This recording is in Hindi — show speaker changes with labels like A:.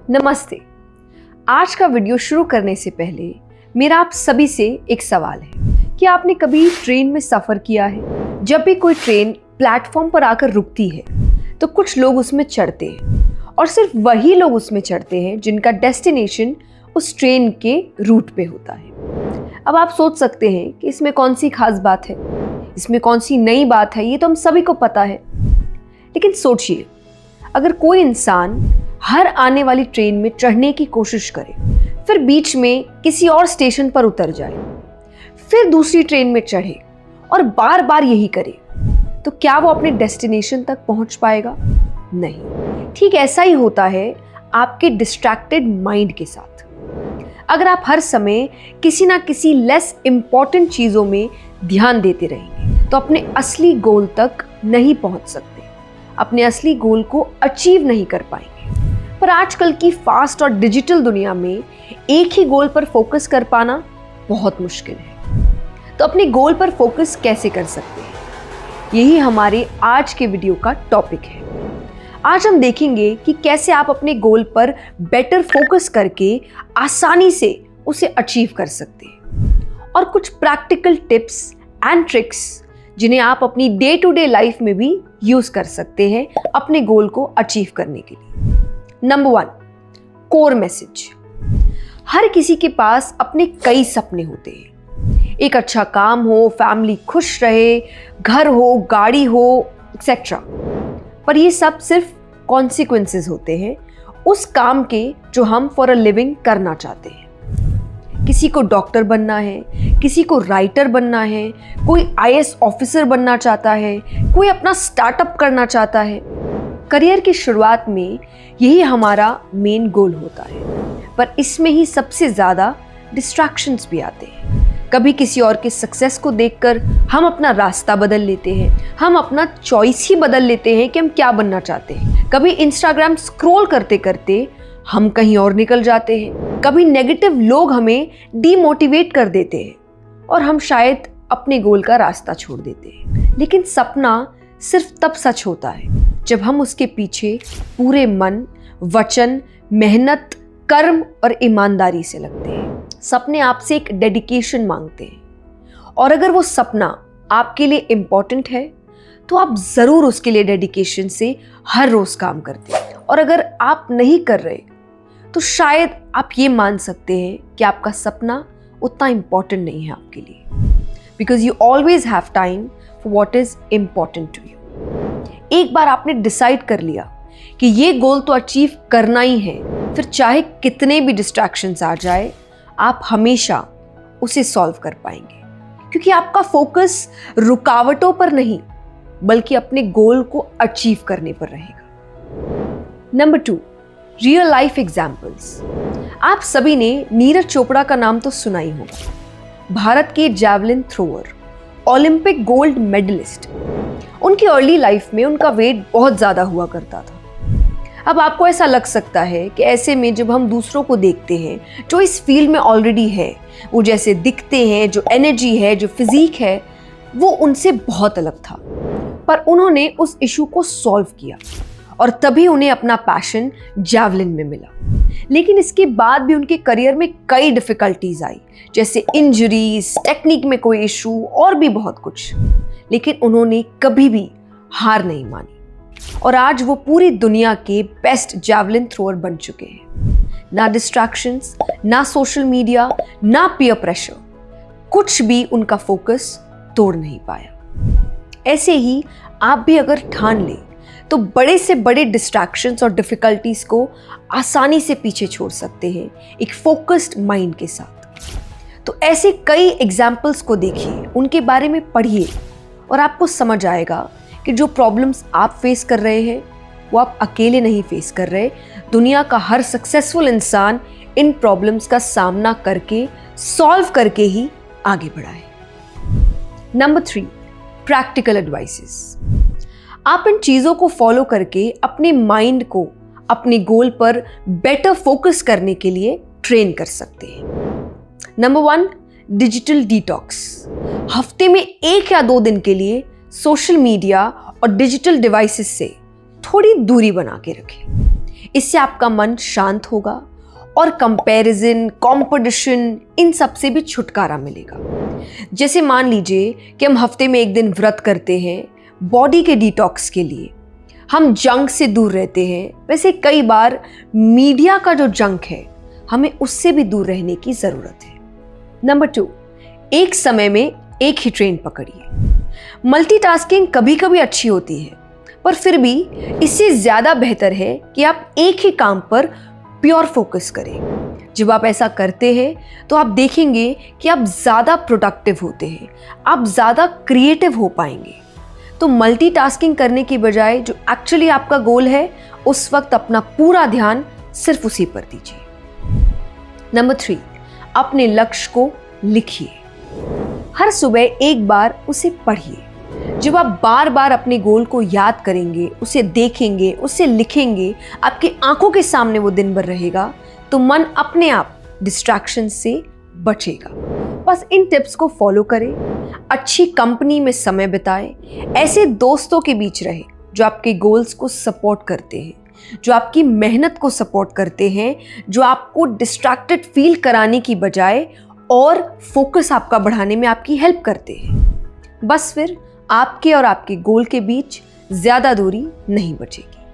A: नमस्ते। आज का वीडियो शुरू करने से पहले मेरा आप सभी से एक सवाल है कि आपने कभी ट्रेन में सफ़र किया है? जब भी कोई ट्रेन प्लेटफॉर्म पर आकर रुकती है तो कुछ लोग उसमें चढ़ते हैं और सिर्फ वही लोग उसमें चढ़ते हैं जिनका डेस्टिनेशन उस ट्रेन के रूट पे होता है। अब आप सोच सकते हैं कि इसमें कौन सी खास बात है, इसमें कौन सी नई बात है, ये तो हम सभी को पता है। लेकिन सोचिए, अगर कोई इंसान हर आने वाली ट्रेन में चढ़ने की कोशिश करे, फिर बीच में किसी और स्टेशन पर उतर जाए, फिर दूसरी ट्रेन में चढ़े और बार बार यही करे, तो क्या वो अपने डेस्टिनेशन तक पहुंच पाएगा? नहीं। ठीक ऐसा ही होता है आपके डिस्ट्रैक्टेड माइंड के साथ। अगर आप हर समय किसी ना किसी लेस इंपॉर्टेंट चीज़ों में ध्यान देते रहेंगे तो अपने असली गोल तक नहीं पहुंच सकते, अपने असली गोल को अचीव नहीं कर पाएंगे। पर आजकल की फास्ट और डिजिटल दुनिया में एक ही गोल पर फोकस कर पाना बहुत मुश्किल है। तो अपने गोल पर फोकस कैसे कर सकते हैं, यही हमारे आज के वीडियो का टॉपिक है। आज हम देखेंगे कि कैसे आप अपने गोल पर बेटर फोकस करके आसानी से उसे अचीव कर सकते हैं और कुछ प्रैक्टिकल टिप्स एंड ट्रिक्स जिन्हें आप अपनी डे टू डे लाइफ में भी यूज कर सकते हैं अपने गोल को अचीव करने के लिए। Number 1, core message. हर किसी के पास अपने कई सपने होते हैं। एक अच्छा काम हो, फैमिली खुश रहे, घर हो, गाड़ी हो, एक्सेट्रा। पर ये सब सिर्फ कॉन्सिक्वेंसेस होते हैं उस काम के जो हम फॉर अ लिविंग करना चाहते हैं। किसी को डॉक्टर बनना है, किसी को राइटर बनना है, कोई आईएएस ऑफिसर बनना चाहता है, कोई अपना स्टार्टअप करना चाहता है। करियर की शुरुआत में यही हमारा मेन गोल होता है, पर इसमें ही सबसे ज़्यादा डिस्ट्रैक्शंस भी आते हैं। कभी किसी और के सक्सेस को देखकर हम अपना रास्ता बदल लेते हैं, हम अपना चॉइस ही बदल लेते हैं कि हम क्या बनना चाहते हैं। कभी इंस्टाग्राम स्क्रॉल करते करते हम कहीं और निकल जाते हैं। कभी नेगेटिव लोग हमें डीमोटिवेट कर देते हैं और हम शायद अपने गोल का रास्ता छोड़ देते हैं। लेकिन सपना सिर्फ तब सच होता है जब हम उसके पीछे पूरे मन, वचन, मेहनत, कर्म और ईमानदारी से लगते हैं। सपने आपसे एक डेडिकेशन मांगते हैं और अगर वो सपना आपके लिए इम्पोर्टेंट है तो आप ज़रूर उसके लिए डेडिकेशन से हर रोज़ काम करते हैं। और अगर आप नहीं कर रहे तो शायद आप ये मान सकते हैं कि आपका सपना उतना इम्पोर्टेंट नहीं है आपके लिए, because you always have time for what is important to you. एक बार आपने डिसाइड कर लिया कि ये गोल तो अचीव करना ही है, फिर चाहे कितने भी डिस्ट्रैक्शंस आ जाए आप हमेशा उसे सॉल्व कर पाएंगे, क्योंकि आपका फोकस रुकावटों पर नहीं बल्कि अपने गोल को अचीव करने पर रहेगा। Number 2, real life examples. आप सभी ने नीरज चोपड़ा का नाम तो सुना ही होगा। भारत के javelin thrower, Olympic gold medallist. उनकी अर्ली लाइफ में उनका वेट बहुत ज़्यादा हुआ करता था। अब आपको ऐसा लग सकता है कि ऐसे में जब हम दूसरों को देखते हैं जो इस फील्ड में ऑलरेडी है, वो जैसे दिखते हैं, जो एनर्जी है, जो फिजिक है, वो उनसे बहुत अलग था। पर उन्होंने उस इशू को सॉल्व किया और तभी उन्हें अपना पैशन जैवलिन में मिला। लेकिन इसके बाद भी उनके करियर में कई डिफिकल्टीज आई, जैसे इंजरीज, टेक्निक में कोई इशू और भी बहुत कुछ। लेकिन उन्होंने कभी भी हार नहीं मानी और आज वो पूरी दुनिया के बेस्ट जैवलिन थ्रोअर बन चुके हैं। ना डिस्ट्रैक्शंस, ना सोशल मीडिया, ना पीयर प्रेशर, कुछ भी उनका फोकस तोड़ नहीं पाया। ऐसे ही आप भी अगर ठान लें तो बड़े से बड़े डिस्ट्रैक्शंस और डिफिकल्टीज को आसानी से पीछे छोड़ सकते हैं एक फोकस्ड माइंड के साथ। तो ऐसे कई एग्जाम्पल्स को देखिए, उनके बारे में पढ़िए और आपको समझ आएगा कि जो प्रॉब्लम्स आप फेस कर रहे हैं वो आप अकेले नहीं फेस कर रहे। दुनिया का हर सक्सेसफुल इंसान इन प्रॉब्लम्स का सामना करके, सॉल्व करके ही आगे बढ़ा है। Number 3, practical advices. आप इन चीज़ों को फॉलो करके अपने माइंड को अपने गोल पर बेटर फोकस करने के लिए ट्रेन कर सकते हैं। Number 1, digital detox. हफ्ते में 1 या 2 दिन के लिए सोशल मीडिया और डिजिटल डिवाइसेस से थोड़ी दूरी बना के रखें। इससे आपका मन शांत होगा और कंपैरिजन, कंपटीशन, इन सब से भी छुटकारा मिलेगा। जैसे मान लीजिए कि हम हफ्ते में एक दिन व्रत करते हैं बॉडी के डिटॉक्स के लिए, हम जंक से दूर रहते हैं, वैसे कई बार मीडिया का जो जंक है हमें उससे भी दूर रहने की ज़रूरत है। नंबर 2, एक समय में एक ही ट्रेन पकड़िए। मल्टीटास्किंग कभी कभी अच्छी होती है, पर फिर भी इससे ज़्यादा बेहतर है कि आप एक ही काम पर प्योर फोकस करें। जब आप ऐसा करते हैं तो आप देखेंगे कि आप ज़्यादा प्रोडक्टिव होते हैं, आप ज़्यादा क्रिएटिव हो पाएंगे। तो मल्टीटास्किंग करने की बजाय जो एक्चुअली आपका गोल है, उस वक्त अपना पूरा ध्यान सिर्फ उसी पर दीजिए। नंबर 3, अपने लक्ष्य को लिखिए। हर सुबह एक बार उसे पढ़िए। जब आप बार बार अपने गोल को याद करेंगे, उसे देखेंगे, उसे लिखेंगे, आपकी आंखों के सामने वो दिन भर रहेगा, तो मन अपने आप डिस्ट्रैक्शन से बचेगा। बस इन टिप्स को फॉलो करें, अच्छी कंपनी में समय बिताएं, ऐसे दोस्तों के बीच रहे जो आपके गोल्स को सपोर्ट करते हैं, जो आपकी मेहनत को सपोर्ट करते हैं, जो आपको डिस्ट्रैक्टेड फील कराने की बजाय और फोकस आपका बढ़ाने में आपकी हेल्प करते हैं। बस फिर आपके और आपके गोल के बीच ज़्यादा दूरी नहीं बचेगी।